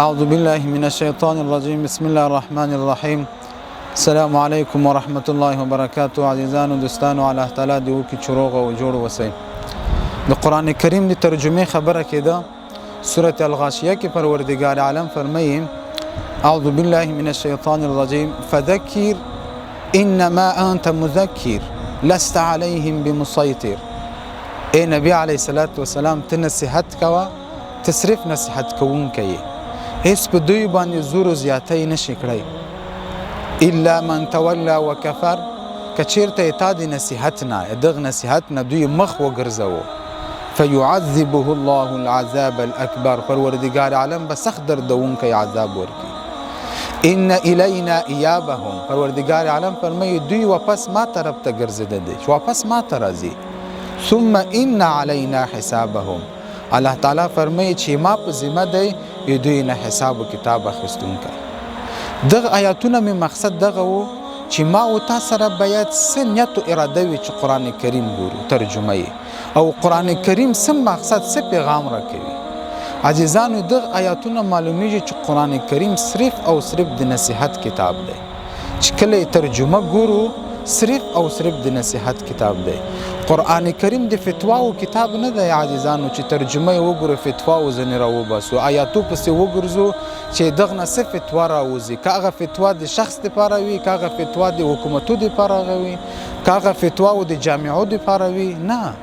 أعوذ بالله من الشيطان الرجيم بسم الله الرحمن الرحيم السلام عليكم ورحمة الله وبركاته عزیزان و دوستان و الله تعالی دیو کی چروغ و جوړ وسی د قرآن کریم دی ترجمه خبره کده سورة الغاشیه کی پروردگار عالم فرمایي أعوذ بالله من الشيطان الرجيم فذكر إنما أنت مذكر لست عليهم بمسيطر اے نبی علیہ الصلوۃ والسلام ته نصیحت کوا تصرف نصیحت کوون کوي هیڅ په دوی باندې زور زیاتی نشي کړی الا من تولى وكفر کچیرته تا د نصیحت نه دغه نصیحت نه دوی مخ وګرځاو فيعذبه الله العذاب الاكبر پروردگار عالم به سخت دردون کوي عذاب ورکی ان الینا ایابهم پروردگار عالم فرمایي دوی واپس ما طرف ته ګرځیدل دي واپس ما ته راځي ثم ان علينا حسابهم الله تعالی فرمایي چې ما په ذمہ دی دوی نه حساب و کتاب اخیستونکی دغه آیاتونه می مقصد دغه و چې ما او تاسو سره باید څه نیت او اراده وي چې قرآن کریم ګورو ترجمه او قرآن کریم څه مقصد څه پیغام راکوي عزیزانو دغه آیاتونه معلومیږي چې قرآن کریم صرف او صرف د نصیحت کتاب دی چې کله ترجمه ګورو صرف او صرف د نصیحت کتاب دی قرآن کریم د فتواو کتاب نه دی عزیزانو چې ترجمه وګورو فتواو ځنې راوباسو آیاتو پسې وګرځو چې دغه نه څه فتوا راوځي که هغه فتوا د شخص دپاره وي که هغه فتوا د حکومتو دپاره وي که هغه فتواو د جامعو دپاره وي نه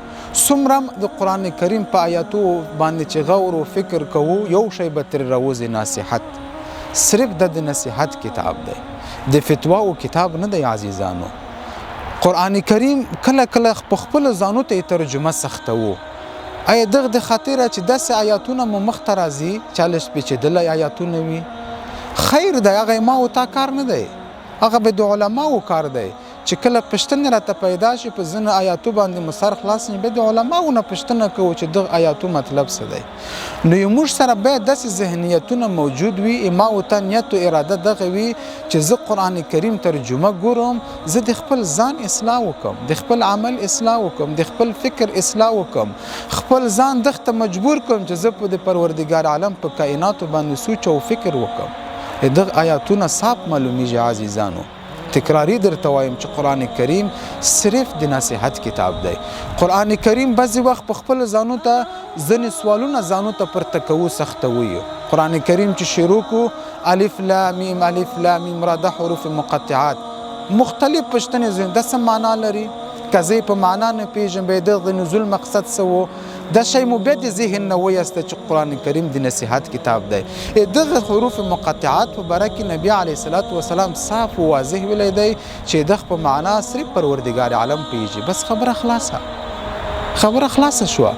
څومره د قرآن کریم په آیاتو باندې چې غور و فکر کوو یو شی به ترې راوځي نصیحت صرف د نصیحت کتاب دی د فتواو کتاب نه دی عزیزانو قرآن کریم کله کله په خپل ځانو ته ترجمه سختوو آیا دغه د خاطره چې داسې آیاتونه مو مخ ته راځي 40 پیچیدلي آیاتونه وي خیر دی هغه ما او تا کار نه دی هغه به د علماو کار دی چې کله پښتنه راته پیدا شي په ځینې آیاتو باندې مو سر خلاص نه به د علماو نه پښتنه کوو چې دغه آیاتو مطلب څه دی نو یو موږ سره باید داسې ذهنیتونه موجود وي ما او ته نیت او اراده دغه وي چې زه قرآن کریم ترجمه ګورم زه د خپل ځان اصلاح وکم د خپل عمل اصلاح وکم د خپل فکر اصلاح وکم خپل ځان دغه مجبور کوم چې زه په د پروردگار عالم په کائناتو باندې سوچ او فکر وکم دغه آیاتونه صاف معلومیږي عزیزانو تکراری درته وایم چې قرآن کریم صرف د نصیحت کتاب دی قرآن کریم بعضې وخت په خپل ځانو ته ځینې سوالونه ځانو ته پرته کوو سختوي قرآن کریم چې شروع کو الف لام میم را د حروف مقطعات مختلف پښتنې ځین د څه معنا لري که زه په معنا نه پیژنم به د نزول مقصد څه و دا شی مو بیا د ذهن نه ویسته چې قرآن کریم د نصیحت کتاب دی دغه حروف مقطعات په باره کې نبی علیه الصلاة والسلام صاف و واضح ویلی دی چې دغه په معنا صرف پروردگار عالم پیږي بس خبره خلاصه شوه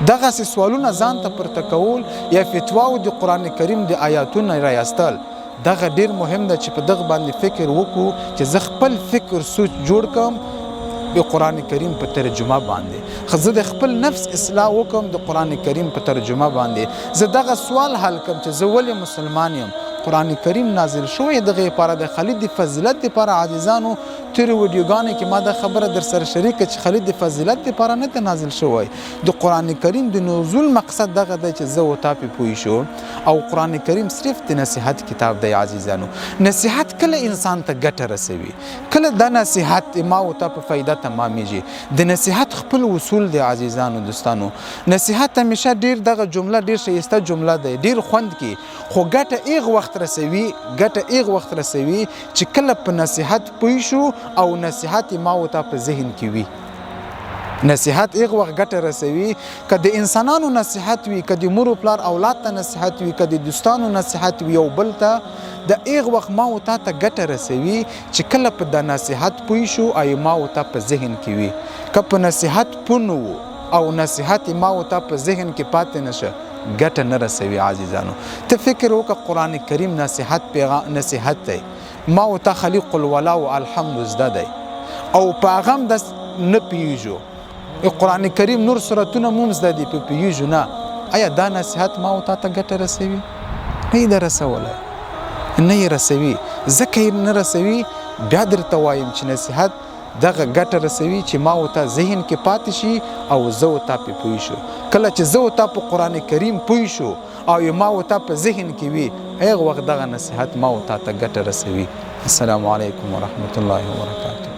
دغسې سوالونه ځان ته پورته کول یا فتواو د قرآن کریم د آیاتونه رایستل دغه ډیر مهم ده چې په دغه باندې فکر وکړو چې زه خپل فکر سوچ جوړ کړم د قرآن کریم په ترجمه باندې خو زه د خپل نفس اصلاح وکم د قرآن کریم په ترجمه باندې زه دغه سوال حل کم چې زه ولې مسلمان یم قرآن کریم نازل شوی دغه لپاره د خالد د فضیلت لپاره عزیزانو تیرو ویډیوګانو کې ما دا خبره در سره شریکه چې خالد د فضیلت لپاره نه ده نازل شوی د قرآن کریم د نزول مقصد دغه دی چې زه و تا پې پوه شو او قرآن کریم صرف د نصیحت کتاب دی عزیزانو نصیحت کله انسان ته ګټه رسوي کله دا نصیحت ما و تا په فایده تمامیږي د نصیحت خپل اصول دی عزیزانو دوستانو نصیحت همیشه ډیر دغه جمله ډیر ښایسته جمله دی ډیر خوند کی خو ګټه ایغ وخت رسوي چې کله په نصیحت پوه شو او نصیحت ما و تا په ذهن کې وي نصیحت ایغ وخت ګټه رسوي که د انسانانو نصیحت وي که د مور و پلار اولاد ته نصیحت وي که د دوستانو نصیحت وي یو بل ته د ایغ وخت ما و تا ته ګټه رسوي چې کله په د نصیحت پوه شو او ما و تا په ذهن کې وي که په نصیحت پوه نه او نصیحت ما و تا په ذهن کې پاتې نشه ګټه نه رسوي عزیزانو ته فکر وکړه قرآن کریم نصیحت دی ما و تا خلیق الولا و الحمد زده دی او په هغه هم نه پیږو قرآن کریم نور سورتونه مو زده دي په پیږو نه آیا دا نصیحت ما و تا ته ګټه رسوي نه یې ده رسولی نه یې رسوي ځکه یې نه رسوي بیا درته وایم چې نصیحت دغه ګټه رسوي چې ما او ته ذهن کې پاتې شي او زه او ته پې پوه شو کله چې زه او ته په قرآن کریم پوه شو او یو ما وتا په ذهن کې وي هغه وخت دغه نصيحت ما وتا ته ګټه رسوي. السلام علیکم ورحمت الله وبرکاته.